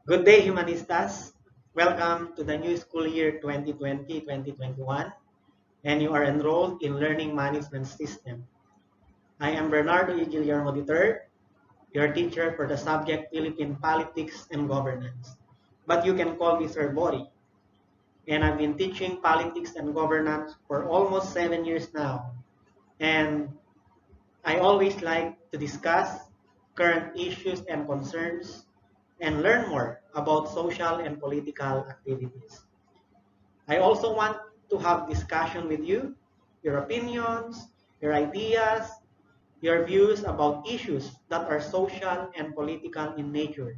Good day, Humanistas. Welcome to the new school year 2020-2021, and you are enrolled in Learning Management System. I am Bernardo E. Guillermo III, your teacher for the subject Philippine Politics and Governance. But you can call me Sir Bori. And I've been teaching politics and governance for almost 7 years now. And I always like to discuss current issues and concerns and learn more about social and political activities. I also want to have discussion with you, your opinions, your ideas, your views about issues that are social and political in nature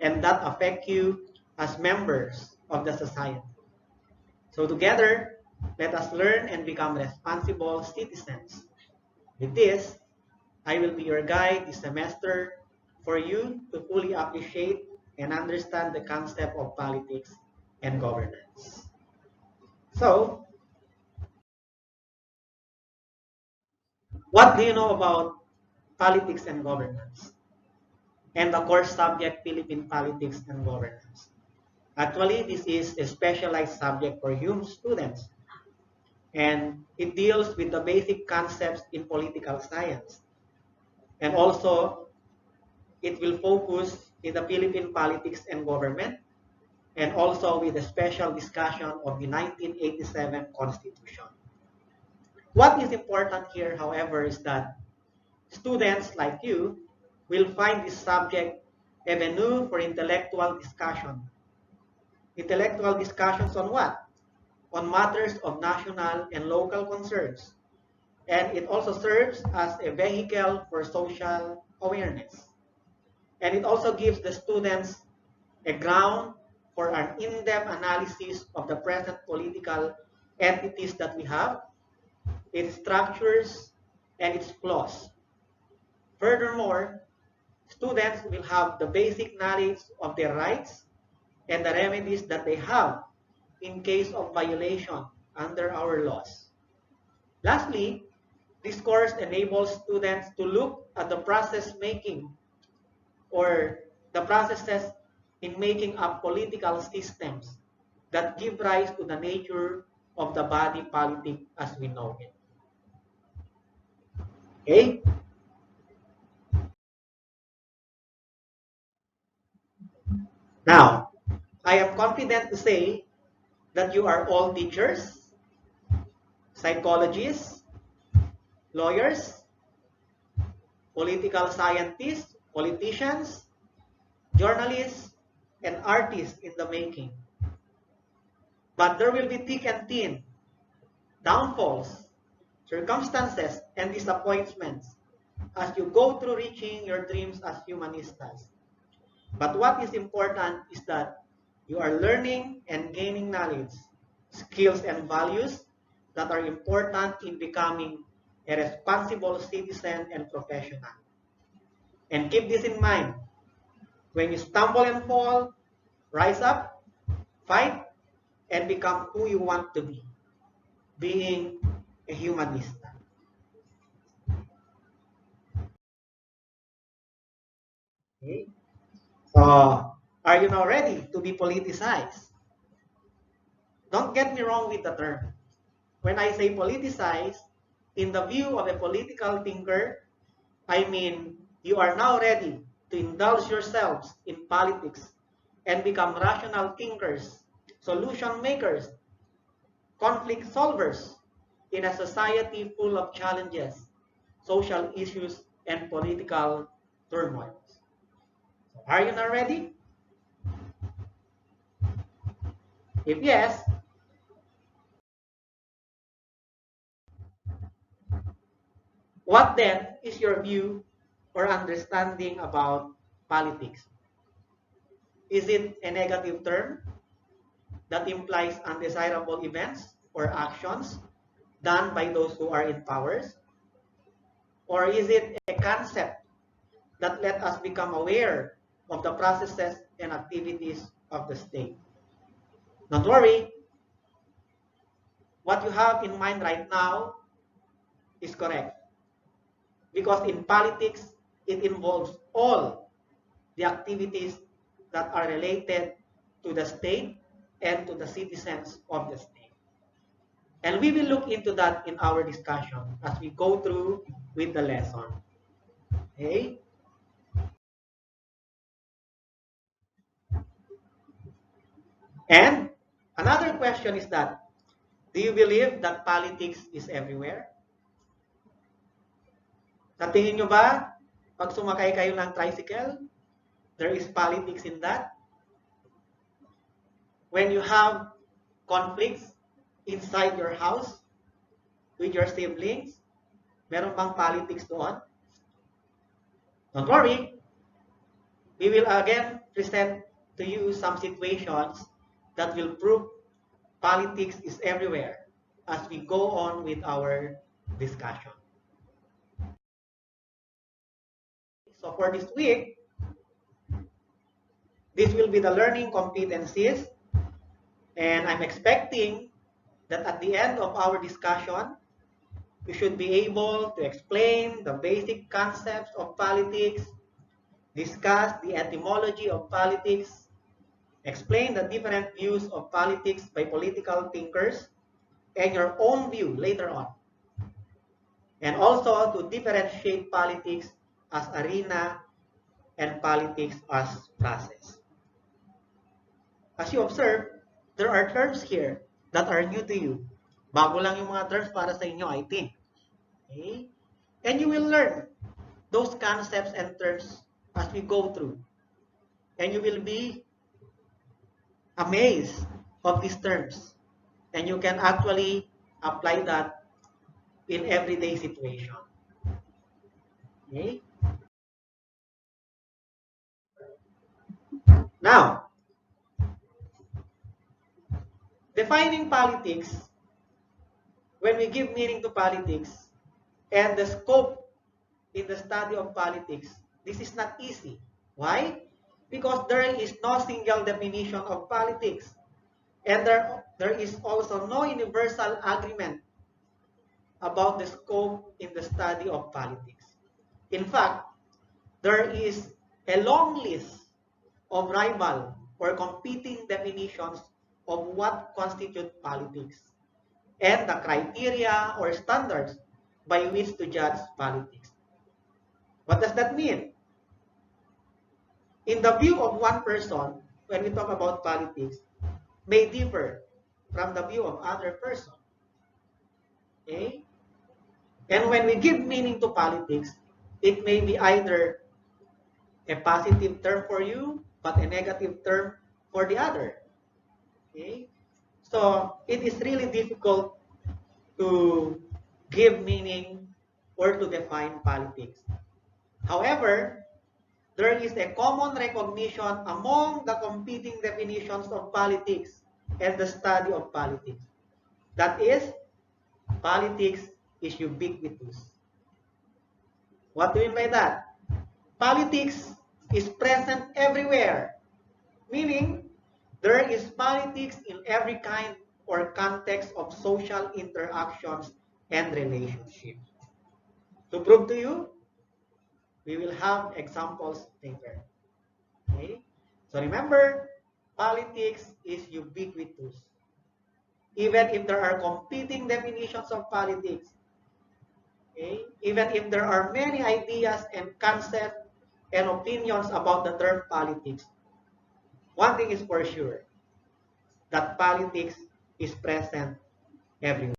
and that affect you as members of the society. So together, let us learn and become responsible citizens. With this, I will be your guide this semester for you to fully appreciate and understand the concept of politics and governance. So, what do you know about politics and governance? And the course subject, Philippine Politics and Governance. Actually, this is a specialized subject for human students, and it deals with the basic concepts in political science. And also, it will focus in the Philippine politics and government, and also with a special discussion of the 1987 Constitution. What is important here, however, is that students like you will find this subject a venue for intellectual discussion. Intellectual discussions on what? On matters of national and local concerns. And it also serves as a vehicle for social awareness. And it also gives the students a ground for an in-depth analysis of the present political entities that we have, its structures, and its flaws. Furthermore, students will have the basic knowledge of their rights and the remedies that they have in case of violation under our laws. Lastly, this course enables students to look at the process making or the processes in making up political systems that give rise to the nature of the body politic as we know it. Okay? Now, I am confident to say that you are all teachers, psychologists, lawyers, political scientists, politicians, journalists, and artists in the making. But there will be thick and thin, downfalls, circumstances, and disappointments as you go through reaching your dreams as humanistas. But what is important is that you are learning and gaining knowledge, skills, and values that are important in becoming a responsible citizen and professional. And keep this in mind. When you stumble and fall, rise up, fight, and become who you want to be, being a humanista. Okay? So, are you now ready to be politicized? Don't get me wrong with the term. When I say politicized, in the view of a political thinker, I mean you are now ready to indulge yourselves in politics and become rational thinkers, solution makers, conflict solvers in a society full of challenges, social issues, and political turmoil. Are you now ready? If yes, what then is your view or understanding about politics? Is it a negative term that implies undesirable events or actions done by those who are in powers? Or is it a concept that let us become aware of the processes and activities of the state? Don't worry, what you have in mind right now is correct. Because in politics, it involves all the activities that are related to the state and to the citizens of the state. And we will look into that in our discussion as we go through with the lesson. Okay? And another question is that, do you believe that politics is everywhere? Sa tingin nyo ba, pag sumakay kayo ng tricycle, there is politics in that? When you have conflicts inside your house with your siblings, meron bang politics doon? Don't worry, we will again present to you some situations that will prove politics is everywhere as we go on with our discussion. So for this week, this will be the learning competencies, and I'm expecting that at the end of our discussion, you should be able to explain the basic concepts of politics, discuss the etymology of politics, explain the different views of politics by political thinkers, and your own view later on. And also to differentiate politics as arena and politics as process. As you observe, there are terms here that are new to you. Bago lang yung mga terms para sa inyo, I think. Okay? And you will learn those concepts and terms as we go through. And you will be amazed of these terms. And you can actually apply that in everyday situation. Okay? Now, defining politics, when we give meaning to politics, and the scope in the study of politics, this is not easy. Why? Because there is no single definition of politics. And there is also no universal agreement about the scope in the study of politics. In fact, there is a long list of rival or competing definitions of what constitutes politics and the criteria or standards by which to judge politics. What does that mean? In the view of one person, when we talk about politics, may differ from the view of other person. Okay? And when we give meaning to politics, it may be either a positive term for you, but a negative term for the other. Okay? So it is really difficult to give meaning or to define politics. However, there is a common recognition among the competing definitions of politics and the study of politics. That is, politics is ubiquitous. What do you mean by that? Politics is present everywhere, meaning there is politics in every kind or context of social interactions and relationships. To prove to you, we will have examples later. Okay? So remember, politics is ubiquitous. Even if there are competing definitions of politics, okay? Even if there are many ideas and concepts and opinions about the term politics, one thing is for sure, that politics is present everywhere.